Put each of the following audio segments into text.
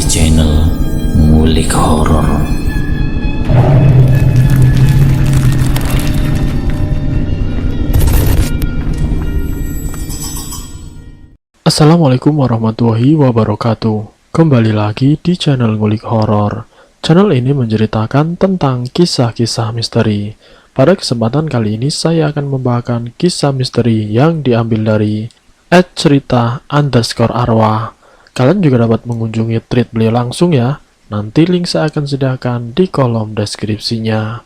channel Ngulik Horor. Assalamualaikum warahmatullahi wabarakatuh. Kembali lagi di channel Ngulik Horor. Channel ini menceritakan tentang kisah-kisah misteri. Pada kesempatan kali ini saya akan membawakan kisah misteri yang diambil dari @cerita_arwah. Kalian juga dapat mengunjungi thread beliau langsung ya. Nanti link saya akan sediakan di kolom deskripsinya.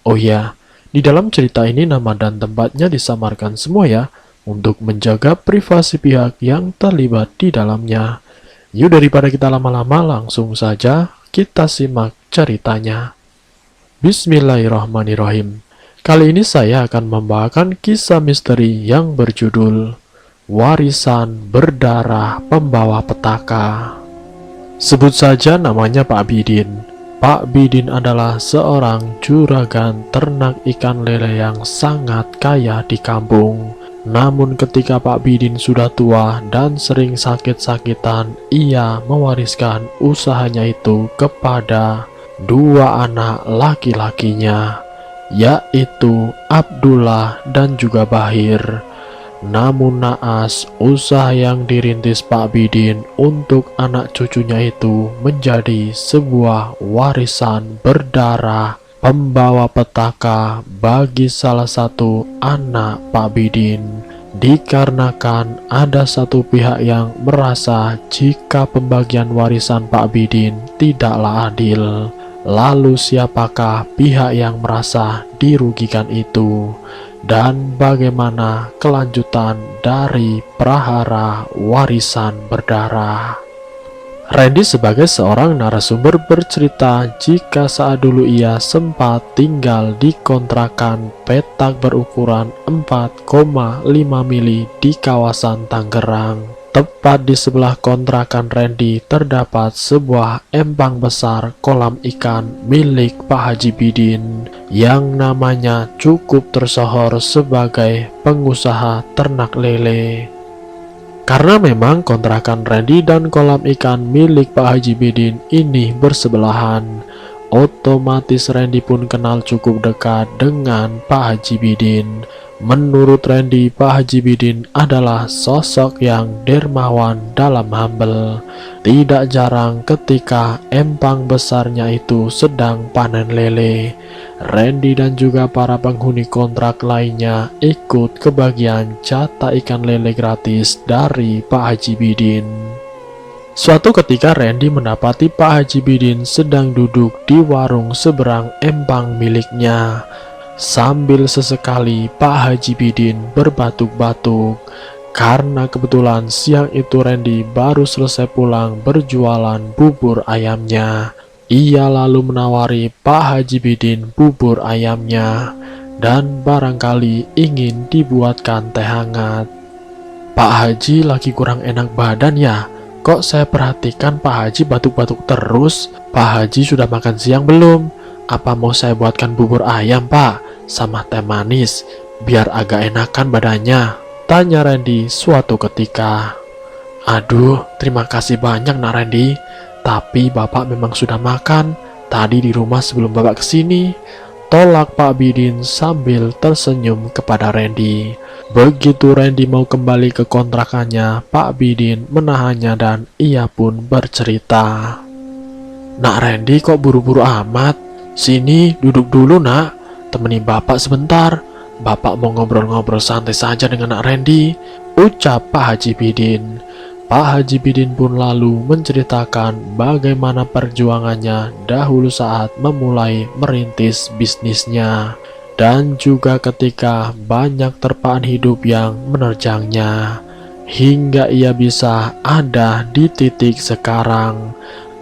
Oh ya, di dalam cerita ini nama dan tempatnya disamarkan semua ya, untuk menjaga privasi pihak yang terlibat di dalamnya. Yuk daripada kita lama-lama, langsung saja kita simak ceritanya. Bismillahirrahmanirrahim. Kali ini saya akan membawakan kisah misteri yang berjudul Warisan Berdarah Pembawa Petaka. Sebut saja namanya Pak Bidin. Pak Bidin adalah seorang juragan ternak ikan lele yang sangat kaya di kampung. Namun ketika Pak Bidin sudah tua dan sering sakit-sakitan, ia mewariskan usahanya itu kepada dua anak laki-lakinya, yaitu Abdullah dan juga Bahir. Namun naas, usaha yang dirintis Pak Bidin untuk anak cucunya itu menjadi sebuah warisan berdarah pembawa petaka bagi salah satu anak Pak Bidin. Dikarenakan ada satu pihak yang merasa jika pembagian warisan Pak Bidin tidaklah adil. Lalu siapakah pihak yang merasa dirugikan itu? Dan bagaimana kelanjutan dari prahara warisan berdarah? Randy sebagai seorang narasumber bercerita jika saat dulu ia sempat tinggal di kontrakan petak berukuran 4,5 mili di kawasan Tangerang. Tepat di sebelah kontrakan Randy terdapat sebuah empang besar kolam ikan milik Pak Haji Bidin yang namanya cukup tersohor sebagai pengusaha ternak lele. Karena memang kontrakan Randy dan kolam ikan milik Pak Haji Bidin ini bersebelahan, otomatis Randy pun kenal cukup dekat dengan Pak Haji Bidin. Menurut Randy, Pak Haji Bidin adalah sosok yang dermawan dalam humble. Tidak jarang ketika empang besarnya itu sedang panen lele, Randy dan juga para penghuni kontrak lainnya ikut kebagian jatah ikan lele gratis dari Pak Haji Bidin. Suatu ketika Randy mendapati Pak Haji Bidin sedang duduk di warung seberang empang miliknya. Sambil sesekali Pak Haji Bidin berbatuk-batuk, karena kebetulan siang itu Randy baru selesai pulang berjualan bubur ayamnya. Ia lalu menawari Pak Haji Bidin bubur ayamnya dan barangkali ingin dibuatkan teh hangat. Pak Haji lagi kurang enak badan ya? Kok saya perhatikan Pak Haji batuk-batuk terus? Pak Haji sudah makan siang belum? Apa mau saya buatkan bubur ayam Pak? Sama teh manis, biar agak enakan badannya, tanya Randy suatu ketika. Aduh, terima kasih banyak Nak Randy, tapi Bapak memang sudah makan tadi di rumah sebelum Bapak kesini, tolak Pak Bidin sambil tersenyum kepada Randy. Begitu Randy mau kembali ke kontrakannya, Pak Bidin menahannya dan ia pun bercerita. Nak Randy kok buru-buru amat? Sini duduk dulu nak, temani Bapak sebentar. Bapak mau ngobrol-ngobrol santai saja dengan Nak Randy, ucap Pak Haji Bidin. Pak Haji Bidin pun lalu menceritakan bagaimana perjuangannya dahulu saat memulai merintis bisnisnya, dan juga ketika banyak terpaan hidup yang menerjangnya, hingga ia bisa ada di titik sekarang.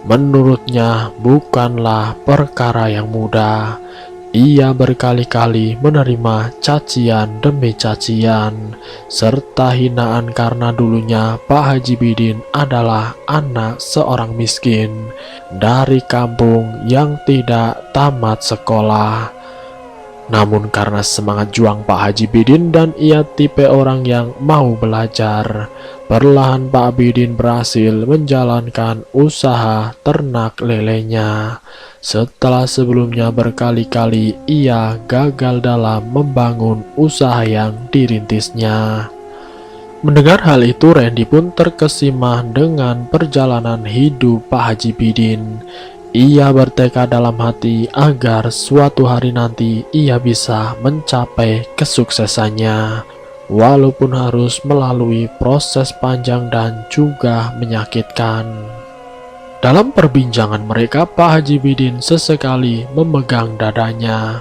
Menurutnya bukanlah perkara yang mudah. Ia berkali-kali menerima cacian demi cacian, serta hinaan karena dulunya Pak Haji Bidin adalah anak seorang miskin dari kampung yang tidak tamat sekolah. Namun karena semangat juang Pak Haji Bidin dan ia tipe orang yang mau belajar, perlahan Pak Bidin berhasil menjalankan usaha ternak lelenya. Setelah sebelumnya berkali-kali ia gagal dalam membangun usaha yang dirintisnya. Mendengar hal itu, Randy pun terkesima dengan perjalanan hidup Pak Haji Bidin. Ia bertekad dalam hati agar suatu hari nanti ia bisa mencapai kesuksesannya, walaupun harus melalui proses panjang dan juga menyakitkan. Dalam perbincangan mereka, Pak Haji Bidin sesekali memegang dadanya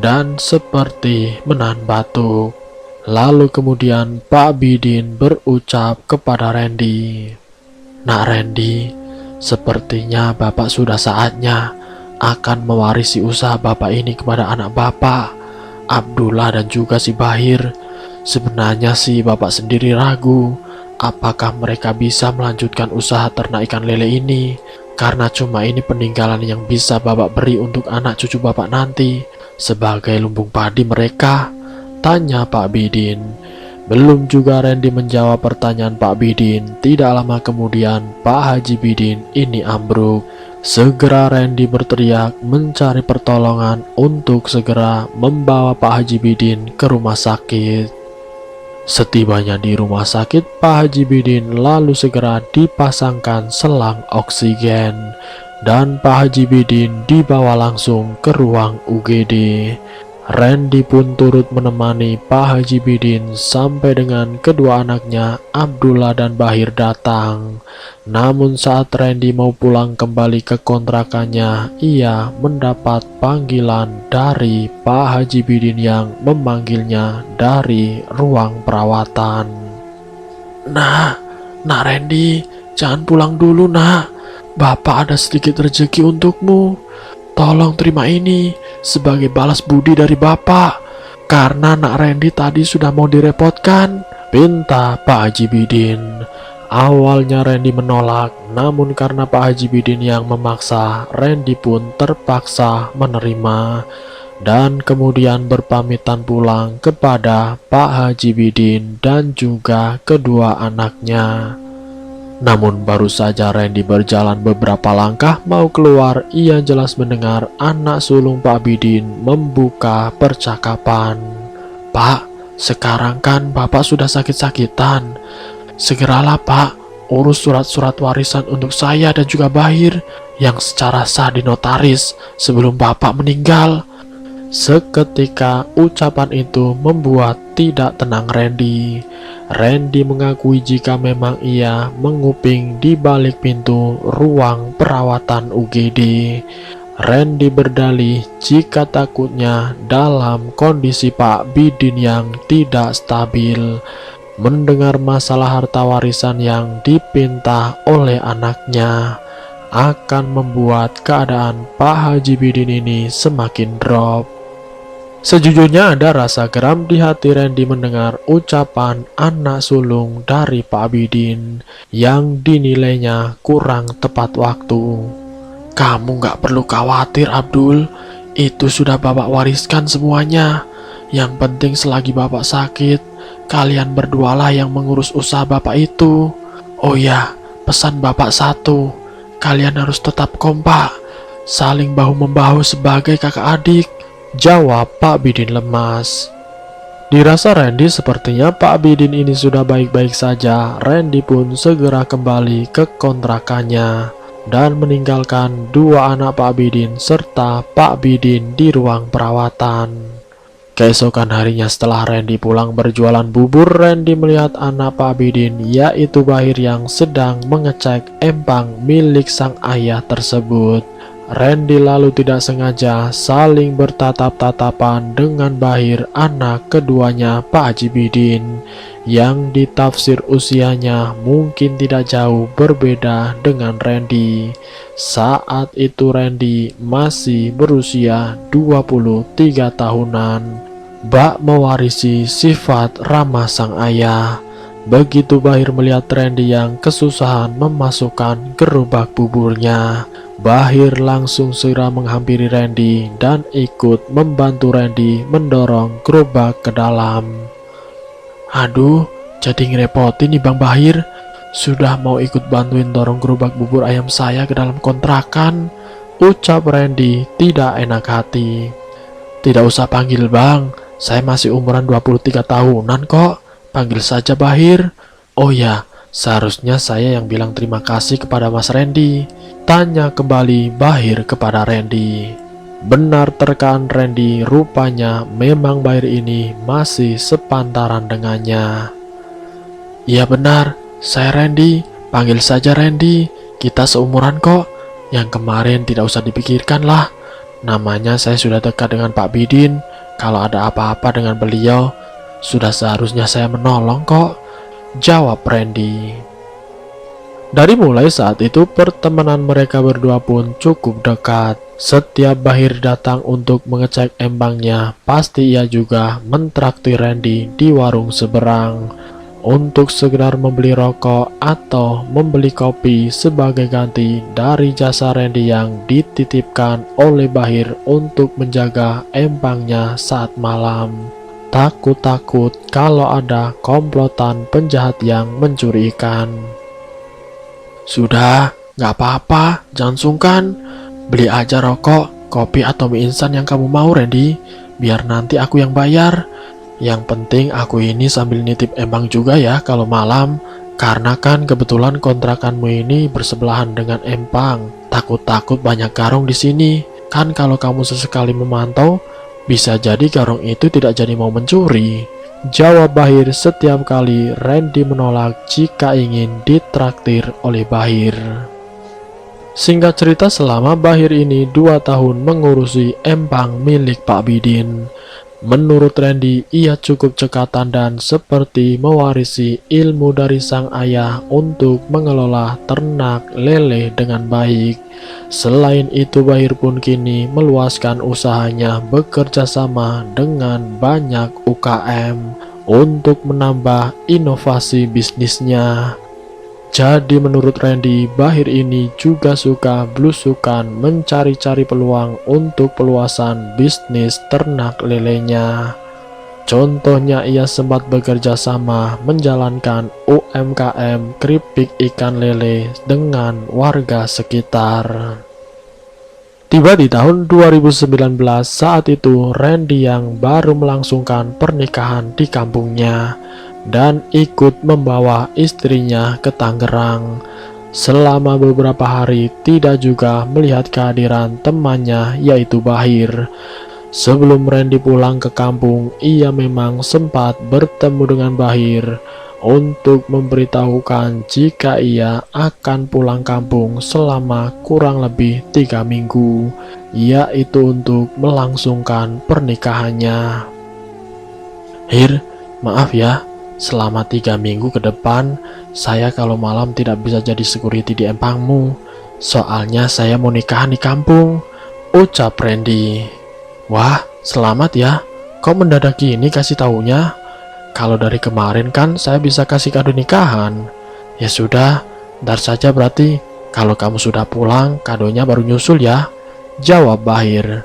dan seperti menahan batuk. Lalu kemudian Pak Bidin berucap kepada Randy, "Nak Randy, sepertinya Bapak sudah saatnya akan mewarisi usaha Bapak ini kepada anak Bapak, Abdullah dan juga si Bahir. Sebenarnya sih Bapak sendiri ragu apakah mereka bisa melanjutkan usaha ternak ikan lele ini, karena cuma ini peninggalan yang bisa Bapak beri untuk anak cucu Bapak nanti sebagai lumbung padi mereka," tanya Pak Bidin. Belum juga Randy menjawab pertanyaan Pak Bidin, tidak lama kemudian Pak Haji Bidin ini ambruk. Segera Randy berteriak mencari pertolongan untuk segera membawa Pak Haji Bidin ke rumah sakit. Setibanya di rumah sakit, Pak Haji Bidin lalu segera dipasangkan selang oksigen dan Pak Haji Bidin dibawa langsung ke ruang UGD. Randy pun turut menemani Pak Haji Bidin sampai dengan kedua anaknya Abdullah dan Bahir datang. Namun saat Randy mau pulang kembali ke kontrakannya, ia mendapat panggilan dari Pak Haji Bidin yang memanggilnya dari ruang perawatan. Nah Randy, jangan pulang dulu nak. Bapak ada sedikit rezeki untukmu. Tolong terima ini sebagai balas budi dari Bapak, karena Nak Randy tadi sudah mau direpotkan, pinta Pak Haji Bidin. Awalnya Randy menolak, namun karena Pak Haji Bidin yang memaksa, Randy pun terpaksa menerima dan kemudian berpamitan pulang kepada Pak Haji Bidin dan juga kedua anaknya. Namun baru saja Randy berjalan beberapa langkah mau keluar, ia jelas mendengar anak sulung Pak Bidin membuka percakapan. "Pak, sekarang kan Bapak sudah sakit-sakitan. Segeralah Pak, urus surat-surat warisan untuk saya dan juga Bahir yang secara sah dinotaris sebelum Bapak meninggal." Seketika ucapan itu membuat tidak tenang Randy. Randy mengakui jika memang ia menguping di balik pintu ruang perawatan UGD. Randy berdalih jika takutnya dalam kondisi Pak Bidin yang tidak stabil, mendengar masalah harta warisan yang dipinta oleh anaknya akan membuat keadaan Pak Haji Bidin ini semakin drop. Sejujurnya ada rasa geram di hati Randy mendengar ucapan anak sulung dari Pak Bidin yang dinilainya kurang tepat waktu. "Kamu gak perlu khawatir Abdul, itu sudah Bapak wariskan semuanya. Yang penting selagi Bapak sakit, kalian berdualah yang mengurus usaha Bapak itu. Oh ya, pesan Bapak satu, kalian harus tetap kompak, saling bahu-membahu sebagai kakak adik," jawab Pak Bidin lemas. Dirasa Randy sepertinya Pak Bidin ini sudah baik-baik saja. Randy pun segera kembali ke kontrakannya dan meninggalkan dua anak Pak Bidin serta Pak Bidin di ruang perawatan. Keesokan harinya setelah Randy pulang berjualan bubur, Randy melihat anak Pak Bidin yaitu Bahir yang sedang mengecek empang milik sang ayah tersebut. Randy lalu tidak sengaja saling bertatap-tatapan dengan Bahir, anak keduanya Pak Haji Bidin, yang ditafsir usianya mungkin tidak jauh berbeda dengan Randy. Saat itu Randy masih berusia 23 tahunan, bak mewarisi sifat ramah sang ayah. Begitu Bahir melihat Randy yang kesusahan memasukkan gerobak buburnya, Bahir langsung segera menghampiri Randy dan ikut membantu Randy mendorong gerobak ke dalam. Aduh, jadi ngerepotin nih Bang Bahir. Sudah mau ikut bantuin dorong gerobak bubur ayam saya ke dalam kontrakan, ucap Randy tidak enak hati. Tidak usah panggil Bang, saya masih umuran 23 tahunan kok. Panggil saja Bahir. Oh ya, seharusnya saya yang bilang terima kasih kepada Mas Randy. Tanya kembali Bahir kepada Randy. Benar terkaan Randy, rupanya memang Bahir ini masih sepantaran dengannya. Iya benar, saya Randy, panggil saja Randy. Kita seumuran kok. Yang kemarin tidak usah dipikirkan lah. Namanya saya sudah dekat dengan Pak Bidin. Kalau ada apa-apa dengan beliau, sudah seharusnya saya menolong kok, jawab Randy. Dari mulai saat itu pertemanan mereka berdua pun cukup dekat. Setiap Bahir datang untuk mengecek empangnya, pasti ia juga mentraktir Randy di warung seberang untuk sekedar membeli rokok atau membeli kopi sebagai ganti dari jasa Randy yang dititipkan oleh Bahir untuk menjaga empangnya saat malam. Takut-takut kalau ada komplotan penjahat yang mencuri ikan. Sudah, gak apa-apa, jangan sungkan. Beli aja rokok, kopi atau mie instan yang kamu mau Randy. Biar nanti aku yang bayar. Yang penting aku ini sambil nitip empang juga ya kalau malam. Karena kan kebetulan kontrakanmu ini bersebelahan dengan empang. Takut-takut banyak garong di sini. Kan kalau kamu sesekali memantau, bisa jadi garong itu tidak jadi mau mencuri, jawab Bahir setiap kali Randy menolak jika ingin ditraktir oleh Bahir. Singkat cerita, selama Bahir ini 2 tahun mengurusi empang milik Pak Bidin, menurut Randy ia cukup cekatan dan seperti mewarisi ilmu dari sang ayah untuk mengelola ternak lele dengan baik. Selain itu, Bahir pun kini meluaskan usahanya bekerja sama dengan banyak UKM untuk menambah inovasi bisnisnya. Jadi menurut Randy, Bahir ini juga suka blusukan mencari-cari peluang untuk peluasan bisnis ternak lelenya. Contohnya ia sempat bekerja sama menjalankan UMKM keripik ikan lele dengan warga sekitar. Tiba di tahun 2019, saat itu Randy yang baru melangsungkan pernikahan di kampungnya dan ikut membawa istrinya ke Tangerang. Selama beberapa hari tidak juga melihat kehadiran temannya yaitu Bahir. Sebelum Randy pulang ke kampung, ia memang sempat bertemu dengan Bahir untuk memberitahukan jika ia akan pulang kampung selama kurang lebih 3 minggu, yaitu untuk melangsungkan pernikahannya. Hir, maaf ya, selama 3 minggu ke depan, saya kalau malam tidak bisa jadi security di empangmu. Soalnya saya mau nikahan di kampung, ucap Randy. Wah, selamat ya. Kok mendadak gini kasih taunya? Kalau dari kemarin kan saya bisa kasih kado nikahan. Ya sudah, ntar saja berarti. Kalau kamu sudah pulang, kadonya baru nyusul ya, jawab Bahir.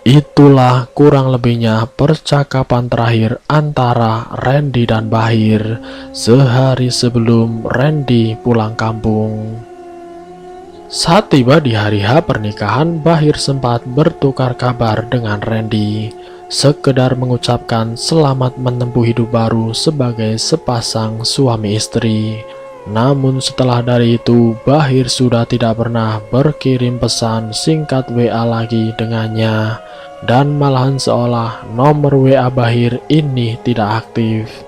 Itulah kurang lebihnya percakapan terakhir antara Randy dan Bahir sehari sebelum Randy pulang kampung. Saat tiba di hari H pernikahan, Bahir sempat bertukar kabar dengan Randy, sekedar mengucapkan selamat menempuh hidup baru sebagai sepasang suami istri. Namun setelah dari itu, Bahir sudah tidak pernah berkirim pesan singkat WA lagi dengannya, dan malahan seolah nomor WA Bahir ini tidak aktif.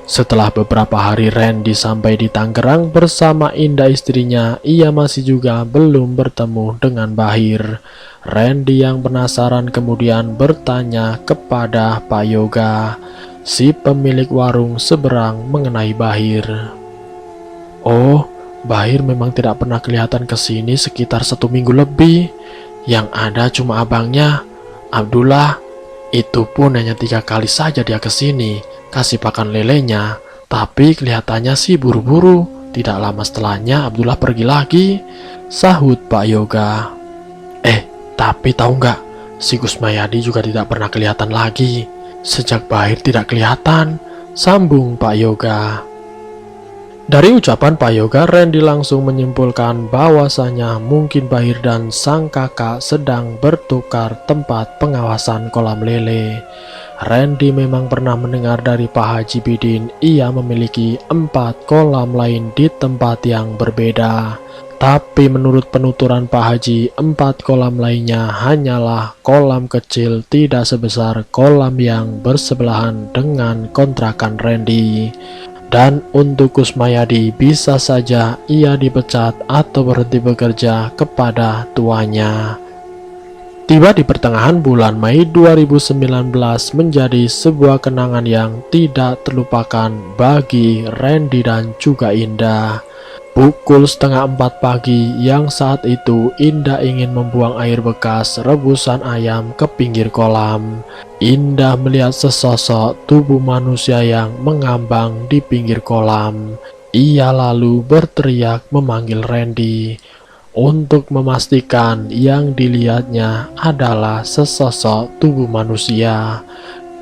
Setelah beberapa hari Randy sampai di Tangerang bersama Indah istrinya, ia masih juga belum bertemu dengan Bahir. Randy yang penasaran kemudian bertanya kepada Pak Yoga, si pemilik warung seberang, mengenai Bahir. Oh, Bahir memang tidak pernah kelihatan ke sini sekitar 1 minggu lebih. Yang ada cuma abangnya, Abdullah. Itu pun hanya 3 kali saja dia ke sini kasih pakan lelenya, tapi kelihatannya sih buru-buru, Tidak lama setelahnya Abdullah pergi lagi, sahut Pak Yoga. Tapi tahu nggak, si Kusmayadi juga tidak pernah kelihatan lagi. Sejak Bahir tidak kelihatan, sambung Pak Yoga. Dari ucapan Pak Yoga, Randy langsung menyimpulkan bahwasanya mungkin Bahir dan sang kakak sedang bertukar tempat pengawasan kolam lele. Randy memang pernah mendengar dari Pak Haji Bidin ia memiliki 4 kolam lain di tempat yang berbeda. Tapi menurut penuturan Pak Haji, 4 kolam lainnya hanyalah kolam kecil tidak sebesar kolam yang bersebelahan dengan kontrakan Randy. Dan untuk Kusmayadi bisa saja ia dipecat atau berhenti bekerja kepada tuanya. Tiba di pertengahan bulan Mei 2019 menjadi sebuah kenangan yang tidak terlupakan bagi Randy dan juga Indah. Pukul setengah 4 pagi yang saat itu Indah ingin membuang air bekas rebusan ayam ke pinggir kolam. Indah melihat sesosok tubuh manusia yang mengambang di pinggir kolam. Ia lalu berteriak memanggil Randy. Untuk memastikan yang dilihatnya adalah sesosok tubuh manusia.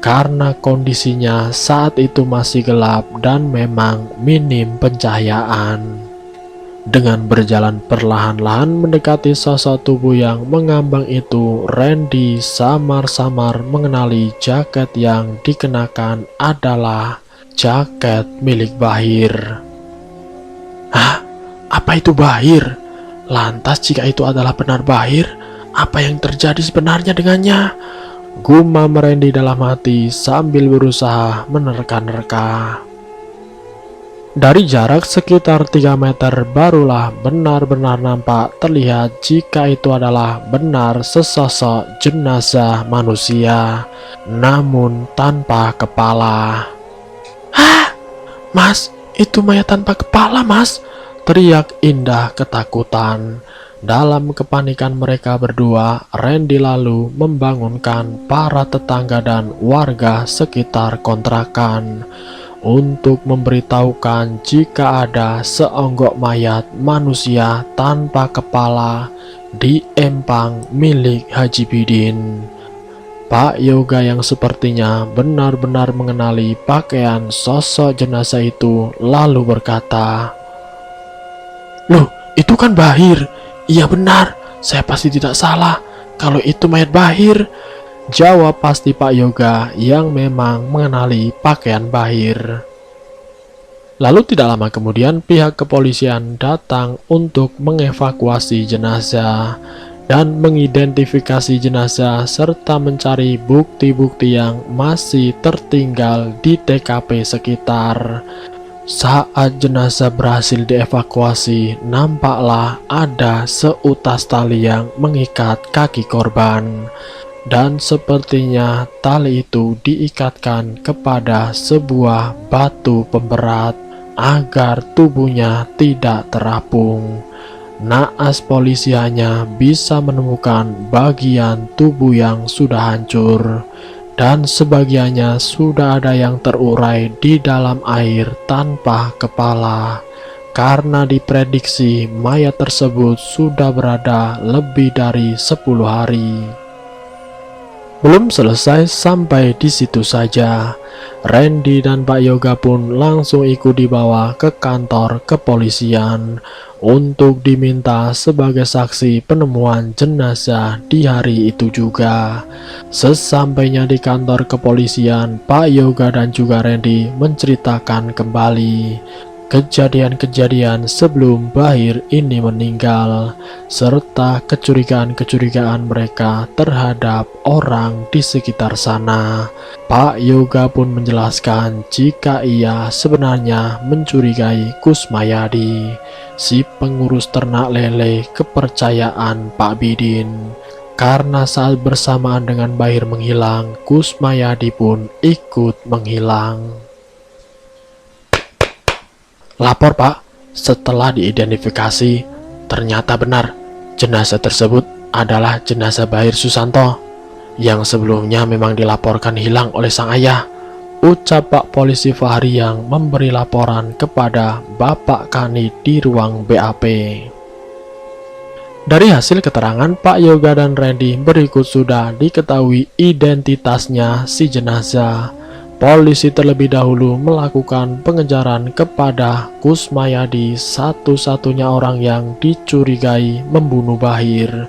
Karena kondisinya saat itu masih gelap dan memang minim pencahayaan. Dengan berjalan perlahan-lahan mendekati sosok tubuh yang mengambang itu, Randy samar-samar mengenali jaket yang dikenakan adalah jaket milik Bahir. Hah? Apa itu Bahir? Lantas jika itu adalah benar Bahir, apa yang terjadi sebenarnya dengannya? Gumam Randy dalam hati sambil berusaha menerka-nerka. Dari jarak sekitar 3 meter barulah benar-benar nampak terlihat jika itu adalah benar sesosok jenazah manusia, namun tanpa kepala. Hah? Mas, itu mayat tanpa kepala, Mas! Teriak Indah ketakutan. Dalam kepanikan mereka berdua, Randy lalu membangunkan para tetangga dan warga sekitar kontrakan untuk memberitahukan jika ada seonggok mayat manusia tanpa kepala di empang milik Haji Bidin. Pak Yoga yang sepertinya benar-benar mengenali pakaian sosok jenazah itu lalu berkata, "Loh, itu kan Bahir. Iya benar, saya pasti tidak salah. Kalau itu mayat Bahir." Jawab pasti Pak Yoga yang memang mengenali pakaian Bahir. Lalu tidak lama kemudian pihak kepolisian datang untuk mengevakuasi jenazah dan mengidentifikasi jenazah serta mencari bukti-bukti yang masih tertinggal di TKP sekitar. Saat jenazah berhasil dievakuasi, nampaklah ada seutas tali yang mengikat kaki korban. Dan sepertinya tali itu diikatkan kepada sebuah batu pemberat agar tubuhnya tidak terapung. Naas polisi hanya bisa menemukan bagian tubuh yang sudah hancur dan sebagiannya sudah ada yang terurai di dalam air tanpa kepala. Karena diprediksi mayat tersebut sudah berada lebih dari 10 hari. Belum selesai sampai di situ saja, Randy dan Pak Yoga pun langsung ikut dibawa ke kantor kepolisian untuk diminta sebagai saksi penemuan jenazah di hari itu juga. Sesampainya di kantor kepolisian, Pak Yoga dan juga Randy menceritakan kembali kejadian-kejadian sebelum Bahir ini meninggal, serta kecurigaan-kecurigaan mereka terhadap orang di sekitar sana. Pak Yoga pun menjelaskan jika ia sebenarnya mencurigai Kusmayadi, si pengurus ternak lele kepercayaan Pak Bidin. Karena saat bersamaan dengan Bahir menghilang, Kusmayadi pun ikut menghilang. Lapor Pak, setelah diidentifikasi, ternyata benar jenazah tersebut adalah jenazah Bahir Susanto yang sebelumnya memang dilaporkan hilang oleh sang ayah. ucap Pak Polisi Fahri yang memberi laporan kepada Bapak Kanit di ruang BAP. Dari hasil keterangan Pak Yoga dan Randy berikut sudah diketahui identitasnya si jenazah. Polisi terlebih dahulu melakukan pengejaran kepada Kusmayadi, satu-satunya orang yang dicurigai membunuh Bahir.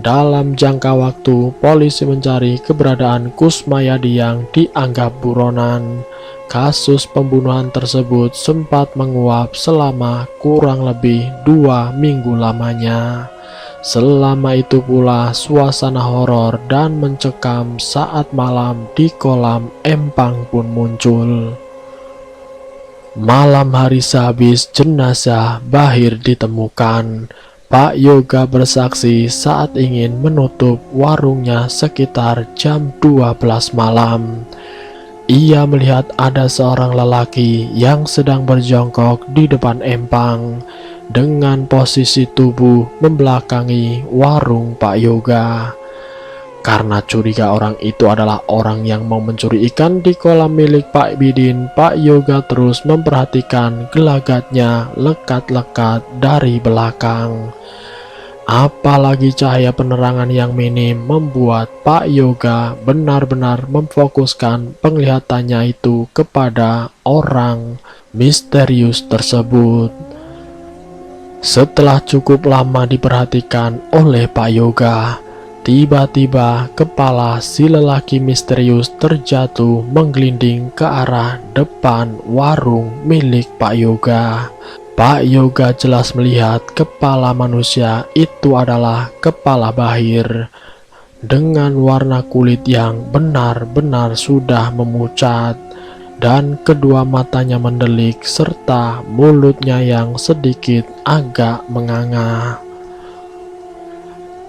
Dalam jangka waktu, polisi mencari keberadaan Kusmayadi yang dianggap buronan. Kasus pembunuhan tersebut sempat menguap selama kurang lebih 2 minggu lamanya. Selama itu pula suasana horor dan mencekam saat malam di kolam Empang pun muncul. Malam hari sehabis jenazah Bahir ditemukan, Pak Yoga bersaksi saat ingin menutup warungnya sekitar jam 12 malam. Ia melihat ada seorang lelaki yang sedang berjongkok di depan empang dengan posisi tubuh membelakangi warung Pak Yoga. Karena curiga orang itu adalah orang yang mau mencuri ikan di kolam milik Pak Bidin, Pak Yoga terus memperhatikan gelagatnya lekat-lekat dari belakang. Apalagi cahaya penerangan yang minim membuat Pak Yoga benar-benar memfokuskan penglihatannya itu kepada orang misterius tersebut. Setelah cukup lama diperhatikan oleh Pak Yoga, tiba-tiba kepala si lelaki misterius terjatuh menggelinding ke arah depan warung milik Pak Yoga. Pak Yoga jelas melihat kepala manusia itu adalah kepala Bahir dengan warna kulit yang benar-benar sudah memucat dan kedua matanya mendelik serta mulutnya yang sedikit agak menganga.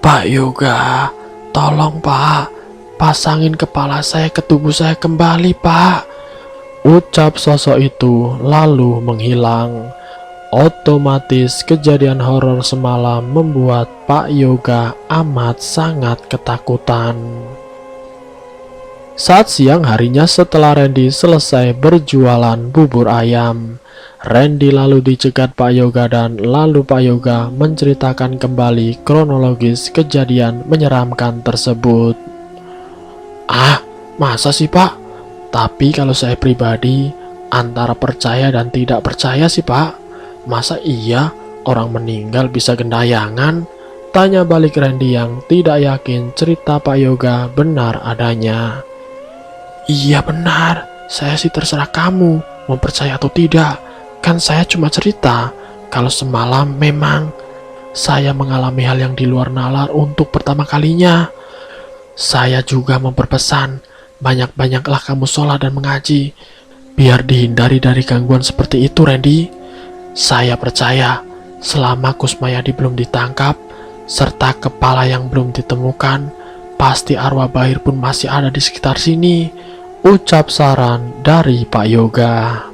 Pak Yoga, tolong Pak, pasangin kepala saya ke tubuh saya kembali Pak, ucap sosok itu lalu menghilang. Otomatis kejadian horor semalam membuat Pak Yoga amat sangat ketakutan. Saat siang harinya setelah Randy selesai berjualan bubur ayam, Randy lalu dicegat Pak Yoga dan lalu Pak Yoga menceritakan kembali kronologis kejadian menyeramkan tersebut. Ah, masa sih Pak? Tapi kalau saya pribadi antara percaya dan tidak percaya sih Pak. Masa iya orang meninggal bisa gendayangan? Tanya balik Randy yang tidak yakin cerita Pak Yoga benar adanya. Iya benar, saya sih terserah kamu mau percaya atau tidak. Kan saya cuma cerita kalau semalam memang saya mengalami hal yang di luar nalar untuk pertama kalinya. Saya juga memperpesan banyak-banyaklah kamu sholat dan mengaji biar dihindari dari gangguan seperti itu Randy. Saya percaya selama Kusmayadi belum ditangkap serta kepala yang belum ditemukan, pasti arwah Bahir pun masih ada di sekitar sini, ucap saran dari Pak Yoga.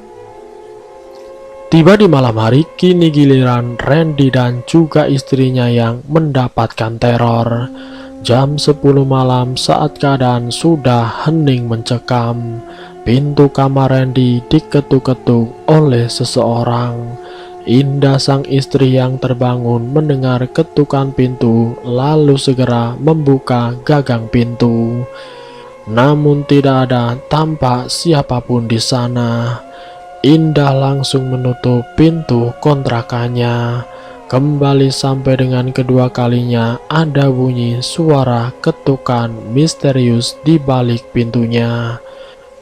Tiba di malam hari, kini giliran Randy dan juga istrinya yang mendapatkan teror. Jam 10 malam saat keadaan sudah hening mencekam, pintu kamar Randy diketuk-ketuk oleh seseorang. Indah sang istri yang terbangun mendengar ketukan pintu lalu segera membuka gagang pintu. Namun tidak ada tampak siapapun di sana. Indah langsung menutup pintu kontrakannya. Kembali sampai dengan kedua kalinya ada bunyi suara ketukan misterius di balik pintunya.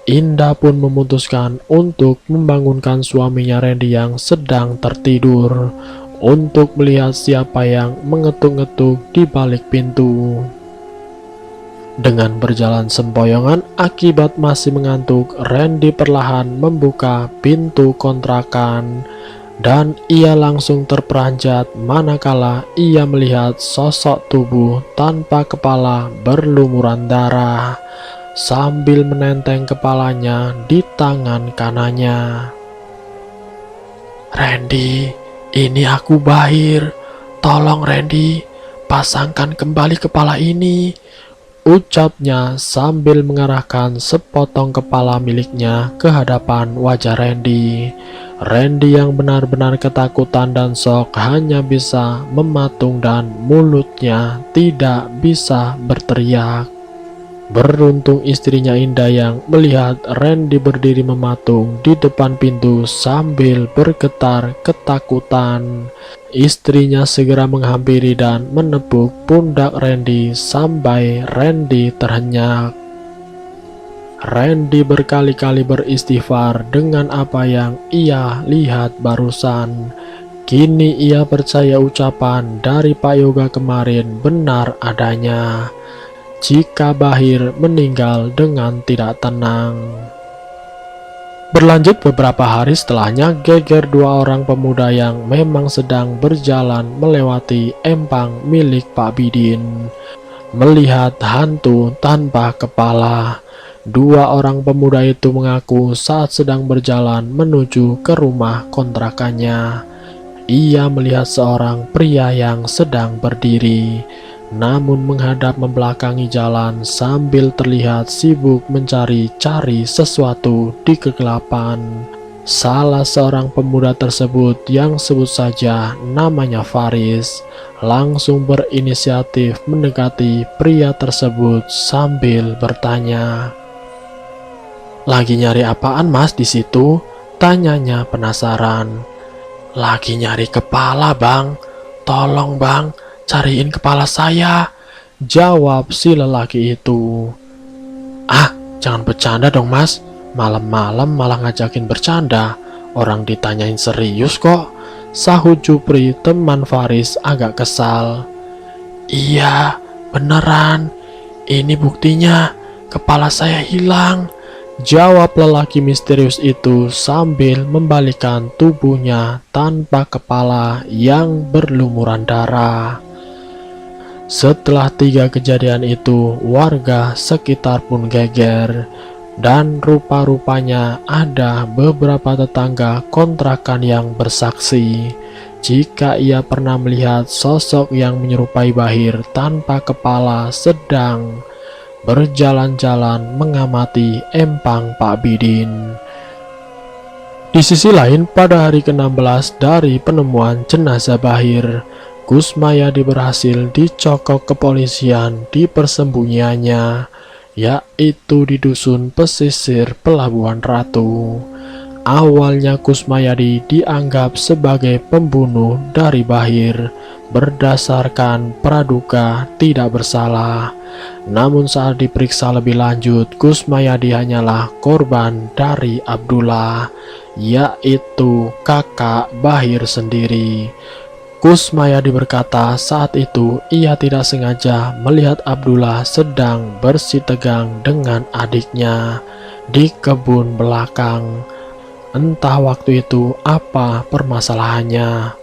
Indah pun memutuskan untuk membangunkan suaminya Randy yang sedang tertidur untuk melihat siapa yang mengetuk-ngetuk di balik pintu. Dengan berjalan sempoyongan akibat masih mengantuk, Randy perlahan membuka pintu kontrakan dan ia langsung terperanjat manakala ia melihat sosok tubuh tanpa kepala berlumuran darah sambil menenteng kepalanya di tangan kanannya. Randy, ini aku Bahir. Tolong Randy, pasangkan kembali kepala ini, ucapnya sambil mengarahkan sepotong kepala miliknya ke hadapan wajah Randy. Randy yang benar-benar ketakutan dan shock hanya bisa mematung dan mulutnya tidak bisa berteriak. Beruntung istrinya Indah yang melihat Randy berdiri mematung di depan pintu sambil bergetar ketakutan. Istrinya segera menghampiri dan menepuk pundak Randy sampai Randy terhenyak. Randy berkali-kali beristighfar dengan apa yang ia lihat barusan. Kini ia percaya ucapan dari Pak Yoga kemarin benar adanya. Jika Bahir meninggal dengan tidak tenang. Berlanjut beberapa hari setelahnya, geger dua orang pemuda yang memang sedang berjalan melewati empang milik Pak Bidin. Melihat hantu tanpa kepala. Dua orang pemuda itu mengaku saat sedang berjalan menuju ke rumah kontrakannya. Ia melihat seorang pria yang sedang berdiri, namun menghadap membelakangi jalan sambil terlihat sibuk mencari-cari sesuatu di kegelapan. Salah seorang pemuda tersebut yang sebut saja namanya Faris langsung berinisiatif mendekati pria tersebut sambil bertanya, "Lagi nyari apaan mas di situ?" Tanyanya penasaran. "Lagi nyari kepala bang, tolong bang, cariin kepala saya," jawab si lelaki itu. "Ah, jangan bercanda dong mas, malam-malam malah ngajakin bercanda, orang ditanyain serius kok," sahut Jupri teman Faris agak kesal. "Iya, beneran, ini buktinya, kepala saya hilang," jawab lelaki misterius itu sambil membalikkan tubuhnya tanpa kepala yang berlumuran darah. Setelah 3 kejadian itu, warga sekitar pun geger. Dan rupa-rupanya ada beberapa tetangga kontrakan yang bersaksi jika ia pernah melihat sosok yang menyerupai Bahir tanpa kepala sedang berjalan-jalan mengamati empang Pak Bidin. Di sisi lain, pada hari ke-16 dari penemuan jenazah Bahir, Kusmayadi berhasil dicokok kepolisian di persembunyiannya, yaitu di dusun pesisir Pelabuhan Ratu. Awalnya Kusmayadi dianggap sebagai pembunuh dari Bahir berdasarkan praduga tidak bersalah. Namun saat diperiksa lebih lanjut, Kusmayadi hanyalah korban dari Abdullah, yaitu kakak Bahir sendiri. Kusmayadi berkata saat itu ia tidak sengaja melihat Abdullah sedang bersitegang dengan adiknya di kebun belakang. Entah waktu itu apa permasalahannya.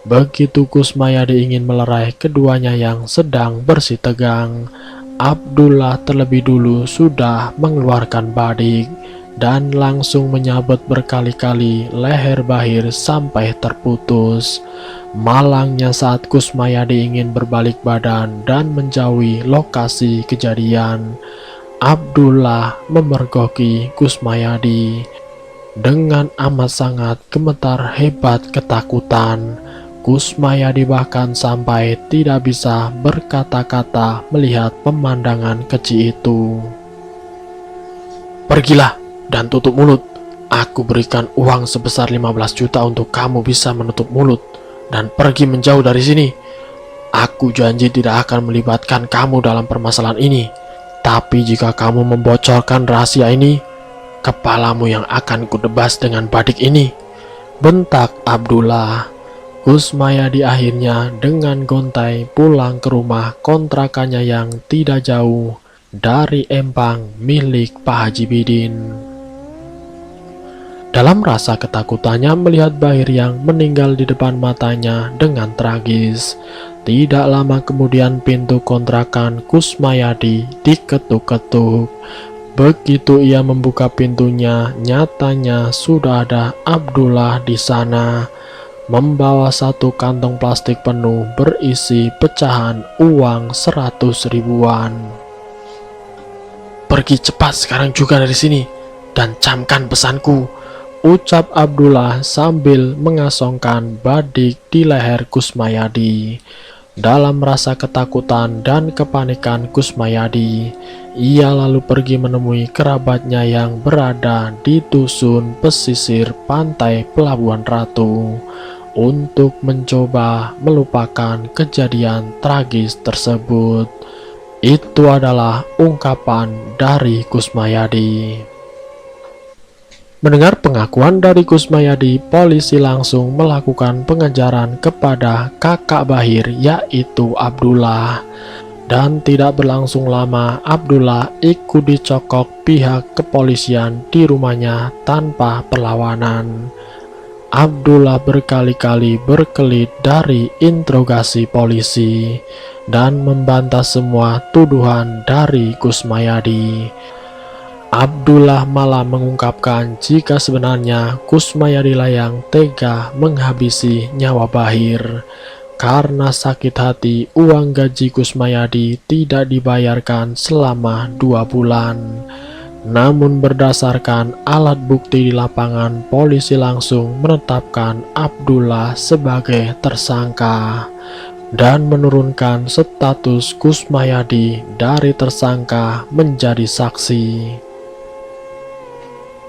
Begitu Kusmayadi ingin melerai keduanya yang sedang bersitegang, Abdullah terlebih dulu sudah mengeluarkan badik dan langsung menyabet berkali-kali leher Bahir sampai terputus. Malangnya saat Kusmayadi ingin berbalik badan dan menjauhi lokasi kejadian, Abdullah memergoki Kusmayadi. Dengan amat sangat gemetar hebat ketakutan, Kusmayadi bahkan sampai tidak bisa berkata-kata melihat pemandangan keji itu. "Pergilah dan tutup mulut. Aku berikan uang sebesar 15 juta untuk kamu bisa menutup mulut dan pergi menjauh dari sini. Aku janji tidak akan melibatkan kamu dalam permasalahan ini. Tapi jika kamu membocorkan rahasia ini, kepalamu yang akan kudebas dengan badik ini," bentak Abdullah. Kusmayadi akhirnya dengan gontai pulang ke rumah kontrakannya yang tidak jauh dari empang milik Pak Haji Bidin. Dalam rasa ketakutannya melihat Bahir yang meninggal di depan matanya dengan tragis. Tidak lama kemudian pintu kontrakan Kusmayadi diketuk-ketuk. Begitu ia membuka pintunya, nyatanya sudah ada Abdullah di sana, membawa satu kantong plastik penuh berisi pecahan uang 100 ribuan. pergi cepat sekarang juga dari sini dan camkan pesanku, ucap Abdullah sambil mengasongkan badik di leher Kusmayadi. Dalam rasa ketakutan dan kepanikan Kusmayadi, ia lalu pergi menemui kerabatnya yang berada di dusun pesisir pantai Pelabuhan Ratu untuk mencoba melupakan kejadian tragis tersebut. Itu adalah ungkapan dari Kusmayadi. Mendengar pengakuan dari Kusmayadi, polisi langsung melakukan pengejaran kepada kakak Bahir, yaitu Abdullah. Dan tidak berlangsung lama, Abdullah ikut dicokok pihak kepolisian di rumahnya tanpa perlawanan. Abdullah berkali-kali berkelit dari interogasi polisi dan membantah semua tuduhan dari Kusmayadi. Abdullah malah mengungkapkan jika sebenarnya Kusmayadi lah yang tega menghabisi nyawa Bahir. Karena sakit hati, uang gaji Kusmayadi tidak dibayarkan selama 2 bulan. Namun berdasarkan alat bukti di lapangan, polisi langsung menetapkan Abdullah sebagai tersangka dan menurunkan status Kusmayadi dari tersangka menjadi saksi.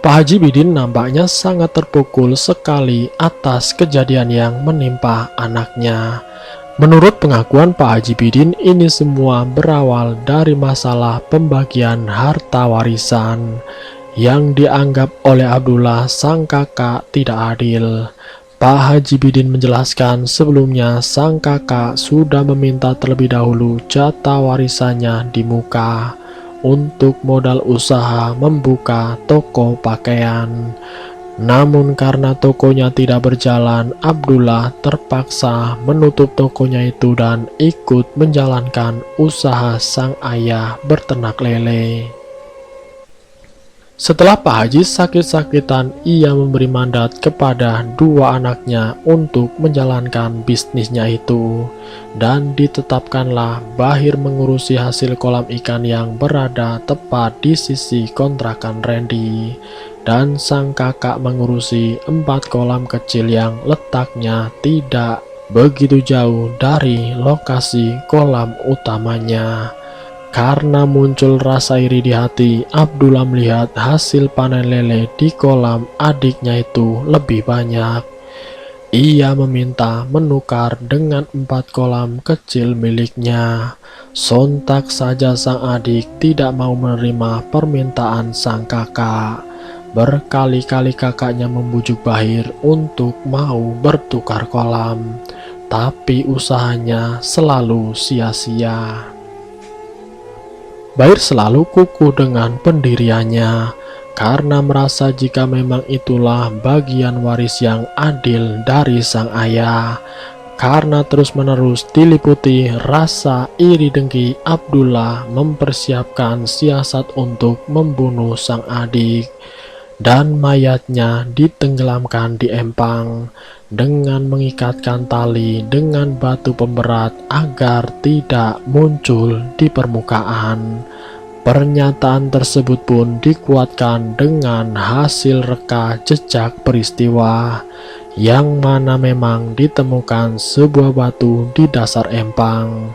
Pak Haji Bidin nampaknya sangat terpukul sekali atas kejadian yang menimpa anaknya. Menurut pengakuan Pak Haji Bidin, ini semua berawal dari masalah pembagian harta warisan yang dianggap oleh Abdullah sang kakak tidak adil. Pak Haji Bidin menjelaskan sebelumnya sang kakak sudah meminta terlebih dahulu jatah warisannya di muka untuk modal usaha membuka toko pakaian. Namun karena tokonya tidak berjalan, Abdullah terpaksa menutup tokonya itu dan ikut menjalankan usaha sang ayah berternak lele. Setelah Pak Haji sakit-sakitan, ia memberi mandat kepada 2 anaknya untuk menjalankan bisnisnya itu. Dan ditetapkanlah Bahir mengurusi hasil kolam ikan yang berada tepat di sisi kontrakan Randy. Dan sang kakak mengurusi 4 kolam kecil yang letaknya tidak begitu jauh dari lokasi kolam utamanya. Karena muncul rasa iri di hati, Abdullah melihat hasil panen lele di kolam adiknya itu lebih banyak. Ia meminta menukar dengan 4 kolam kecil miliknya. Sontak saja sang adik tidak mau menerima permintaan sang kakak. Berkali-kali kakaknya membujuk Bahir untuk mau bertukar kolam, tapi usahanya selalu sia-sia. Bahir selalu kukuh dengan pendiriannya karena merasa jika memang itulah bagian waris yang adil dari sang ayah. Karena terus-menerus diliputi rasa iri dengki, Abdullah mempersiapkan siasat untuk membunuh sang adik dan mayatnya ditenggelamkan di empang dengan mengikatkan tali dengan batu pemberat agar tidak muncul di permukaan. Pernyataan tersebut pun dikuatkan dengan hasil reka jejak peristiwa, yang mana memang ditemukan sebuah batu di dasar empang.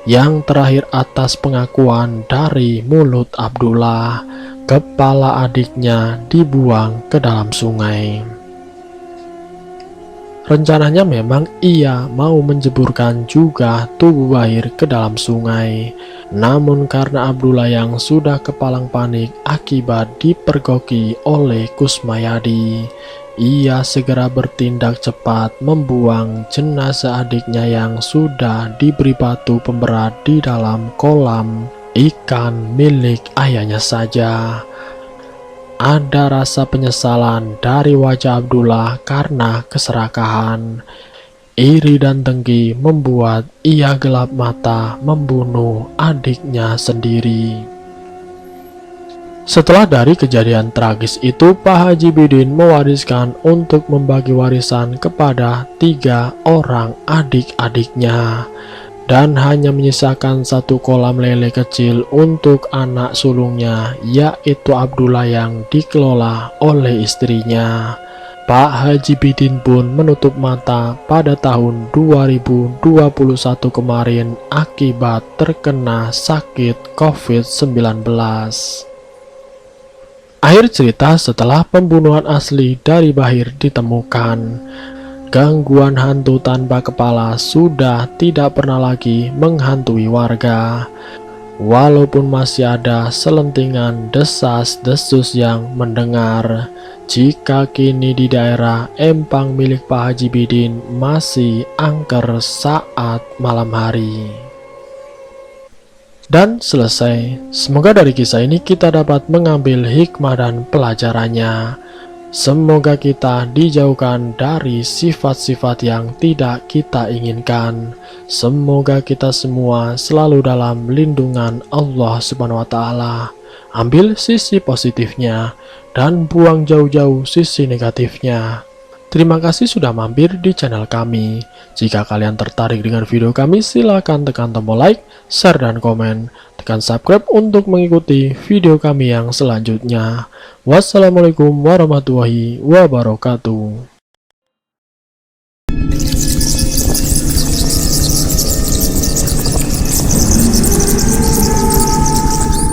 Yang terakhir atas pengakuan dari mulut Abdullah, kepala adiknya dibuang ke dalam sungai. Rencananya memang ia mau menjeburkan juga tubuh Bahir ke dalam sungai. Namun karena Abdullah yang sudah kepalang panik akibat dipergoki oleh Kusmayadi, ia segera bertindak cepat membuang jenazah adiknya yang sudah diberi batu pemberat di dalam kolam ikan milik ayahnya saja. Ada rasa penyesalan dari wajah Abdullah karena keserakahan. Iri dan dengki membuat ia gelap mata membunuh adiknya sendiri. Setelah dari kejadian tragis itu, Pak Haji Bidin mewariskan untuk membagi warisan kepada 3 orang adik-adiknya. dan hanya menyisakan satu kolam lele kecil untuk anak sulungnya, yaitu Abdullah yang dikelola oleh istrinya. Pak Haji Bidin pun menutup mata pada tahun 2021 kemarin akibat terkena sakit COVID-19. Akhir cerita, setelah pembunuhan asli dari Bahir ditemukan, gangguan hantu tanpa kepala sudah tidak pernah lagi menghantui warga. Walaupun masih ada selentingan desas-desus yang mendengar jika kini di daerah Empang milik Pak Haji Bidin masih angker saat malam hari. Dan selesai. Semoga dari kisah ini kita dapat mengambil hikmah dan pelajarannya. Semoga kita dijauhkan dari sifat-sifat yang tidak kita inginkan. Semoga kita semua selalu dalam lindungan Allah Subhanahu wa Ta'ala. Ambil sisi positifnya dan buang jauh-jauh sisi negatifnya. Terima kasih sudah mampir di channel kami. Jika kalian tertarik dengan video kami, silakan tekan tombol like, share, dan komen. Tekan subscribe untuk mengikuti video kami yang selanjutnya. Wassalamualaikum warahmatullahi wabarakatuh.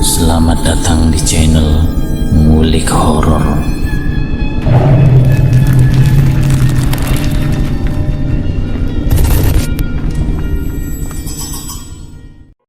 Selamat datang di channel Ngulik Horor.